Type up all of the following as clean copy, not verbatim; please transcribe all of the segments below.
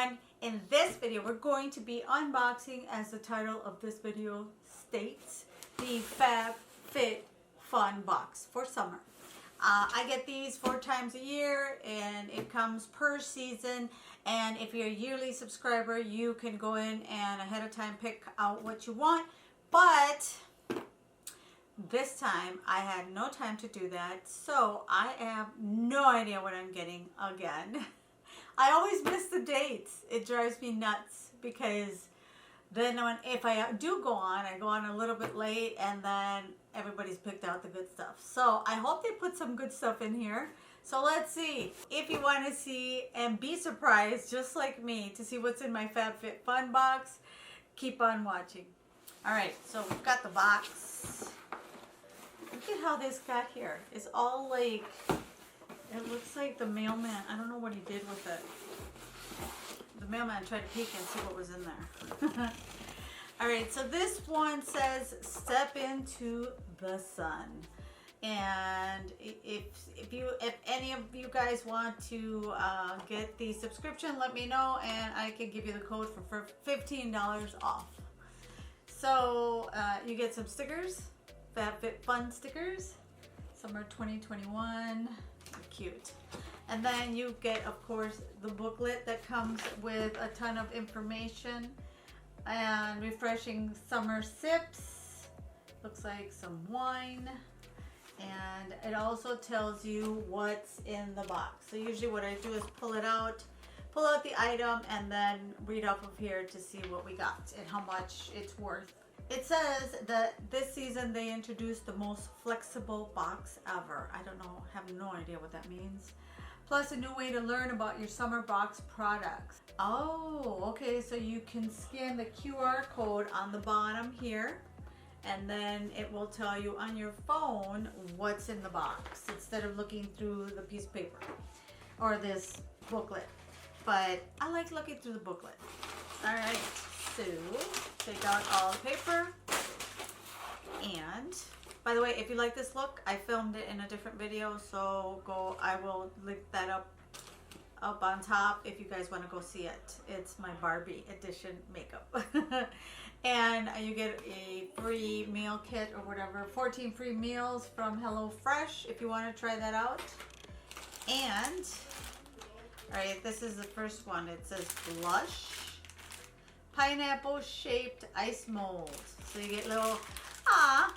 everyone. In this video, we're going to be unboxing, as the title of this video states, the FabFitFun box for summer. I get these 4 times a year and it comes per season. And if you're a yearly subscriber, you can go in and ahead of time pick out what you want. But this time I had no time to do that, so I have no idea what I'm getting again. I always miss the dates. It drives me nuts because then if I do go on, I go on a little bit late and then everybody's picked out the good stuff. So I hope they put some good stuff in here. So let's see. If you want to see and be surprised, just like me, to see what's in my FabFitFun box, keep on watching. Alright, so we've got the box. Look at how this got here. It's all like, it looks like the mailman, I don't know what he did with it. The mailman tried to peek and see what was in there. Alright, so this one says, step into the sun. And if any of you guys want to get the subscription, let me know and I can give you the code for $15 off. So you get some stickers, FabFitFun stickers, summer 2021, cute. And then you get, of course, the booklet that comes with a ton of information and refreshing summer sips. Looks like some wine. And it also tells you what's in the box. So usually what I do is pull out the item and then read off of here to see what we got and how much it's worth. It says that this season they introduced the most flexible box ever. I don't know, have no idea what that means. Plus a new way to learn about your summer box products. Oh, okay, so you can scan the QR code on the bottom here and then it will tell you on your phone what's in the box instead of looking through the piece of paper or this booklet. But I like looking through the booklet. All right, so take out all the paper. And by the way, if you like this look, I filmed it in a different video, so I will link that up on top if you guys want to go see it. It's my Barbie edition makeup. And you get a free meal kit or whatever, 14 free meals from HelloFresh if you want to try that out. And, all right, this is the first one. It says blush, pineapple shaped ice mold. So you get little,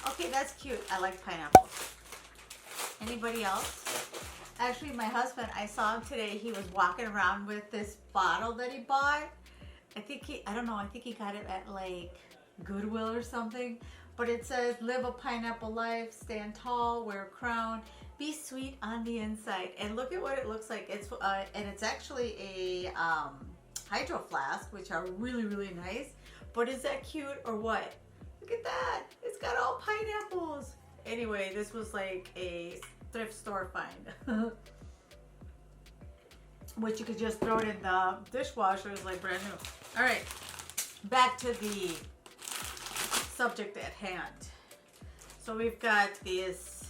okay, that's cute. I like pineapples. Anybody else? Actually, my husband, I saw him today. He was walking around with this bottle that he bought. I think he got it at like Goodwill or something. But it says, live a pineapple life, stand tall, wear a crown, be sweet on the inside. And look at what it looks like. It's and it's actually a hydro flask, which are really, really nice. But is that cute or what? Look at that. It's got all pineapples. Anyway, this was like a thrift store find. Which you could just throw it in the dishwasher. It's like brand new. All right, back to the subject at hand. So we've got this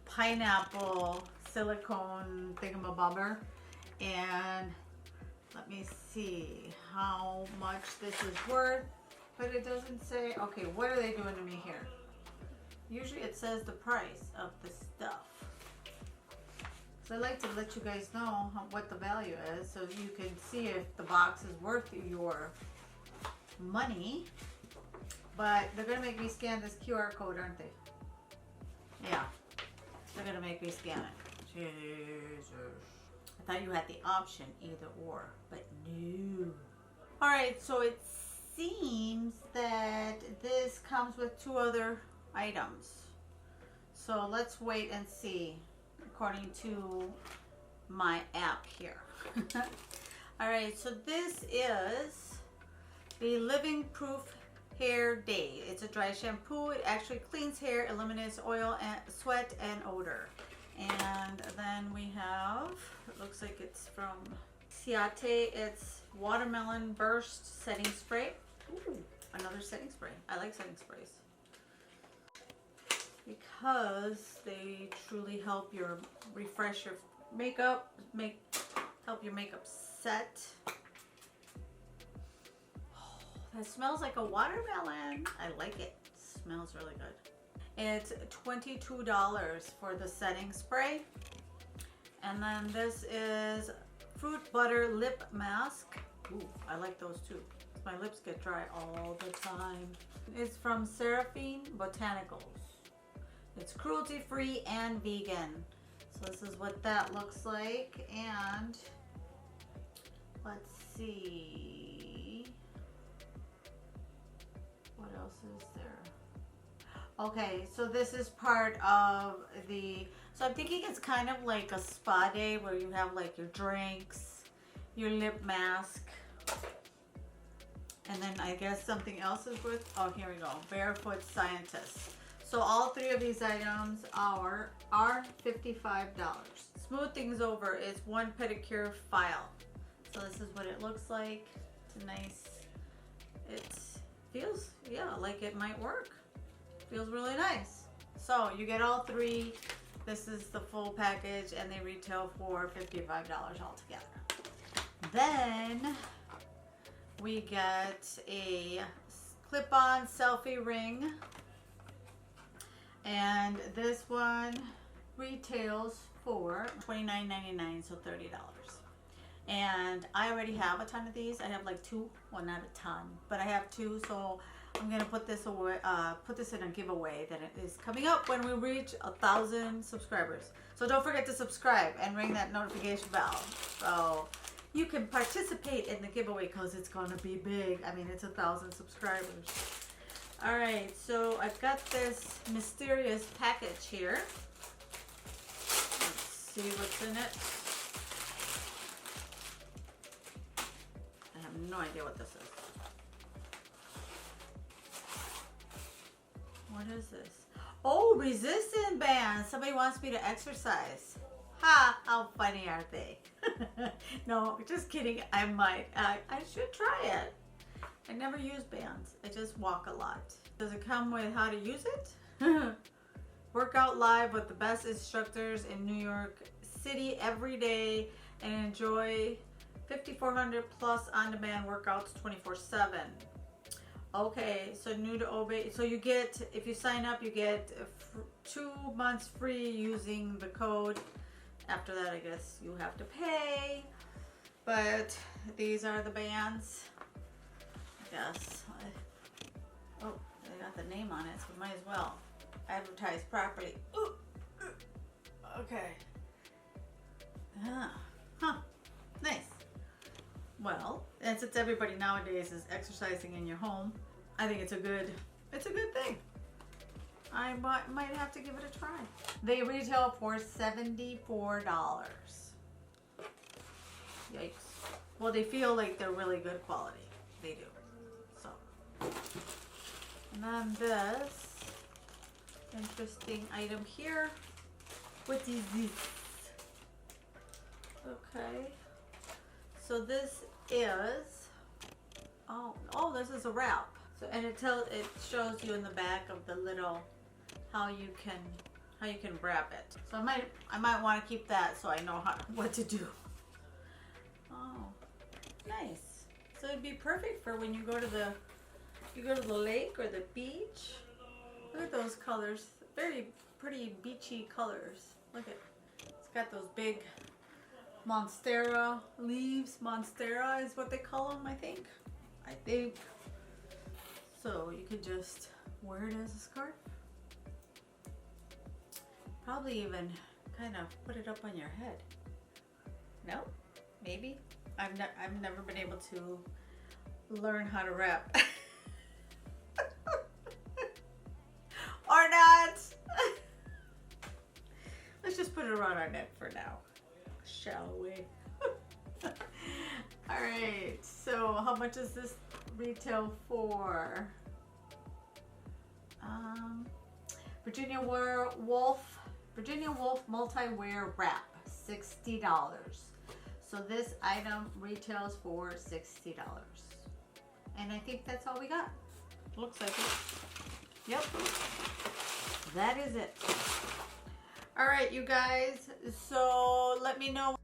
pineapple silicone thingamabobber, and let me see how much this is worth, but it doesn't say. Okay, what are they doing to me here? Usually it says the price of the stuff. So I like to let you guys know what the value is so you can see if the box is worth your money. But they're going to make me scan this QR code, aren't they? Yeah, they're going to make me scan it. Jesus. I thought you had the option either or, but no. Alright, so it seems that this comes with 2 other items. So let's wait and see. According to my app here. Alright, so this is the Living Proof Hair Day. It's a dry shampoo. It actually cleans hair, eliminates oil, and sweat, and odor. And then we have, it looks like it's from Ciate. It's Watermelon Burst Setting Spray. Ooh, another setting spray. I like setting sprays, because they truly help refresh your makeup, help your makeup set. It smells like a watermelon. I like it. It smells really good. It's $22 for the setting spray. And then this is fruit butter lip mask. Ooh, I like those too. My lips get dry all the time. It's from Seraphine Botanicals. It's cruelty free and vegan. So this is what that looks like. And let's see. What else is there? Okay, so this is part of the, so I'm thinking it's kind of like a spa day where you have like your drinks, your lip mask, and then I guess something else is with, oh, here we go, Barefoot Scientist. So all three of these items are $55. Smooth things over is one pedicure file. So this is what it looks like. It's a nice, it feels, yeah, like it might work. Feels really nice. So you get all three. This is the full package and they retail for $55 altogether. Then we get a clip-on selfie ring. And this one retails for $29.99, so $30. And I already have a ton of these. I have like two, well not a ton, but I have two, so I'm gonna put this away, put this in a giveaway that is coming up when we reach 1,000 subscribers. So don't forget to subscribe and ring that notification bell, so you can participate in the giveaway because it's gonna be big. I mean, it's 1,000 subscribers. All right, so I've got this mysterious package here. Let's see what's in it. I have no idea what this is. What is this? Oh, resistance bands. Somebody wants me to exercise. Ha, how funny are they? No, just kidding. I might. I should try it. I never use bands. I just walk a lot. Does it come with how to use it? Work out live with the best instructors in New York City every day and enjoy 5,400 plus on-demand workouts 24/7. Okay, so new to obey. So you get, if you sign up, you get 2 months free using the code. After that, I guess you have to pay. But these are the bands. Yes. Oh, they got the name on it, so we might as well advertise properly. Ooh. Okay. Huh. Nice. Well, and since everybody nowadays is exercising in your home, I think it's a good thing. I might have to give it a try. They retail for $74. Yikes. Well, they feel like they're really good quality. They do. So, and then this interesting item here. What is this? Okay. So this is, oh, this is a wrap. So, and it shows you in the back of the little how you can wrap it. So I might want to keep that so I know what to do. Oh, nice. So it'd be perfect for when you go to the lake or the beach. Look at those colors. Very pretty beachy colors. Look at, it's got those big Monstera leaves. Monstera is what they call them, I think. So you could just wear it as a scarf. Probably even kind of put it up on your head. No? Maybe? I've never been able to learn how to wrap. Or not! Let's just put it around our neck for now. Shall we? Alright, so how much does this retail for? Virginia Wolf multi-wear wrap, $60. So this item retails for $60. And I think that's all we got. Looks like it. Yep. That is it. All right, you guys. So let me know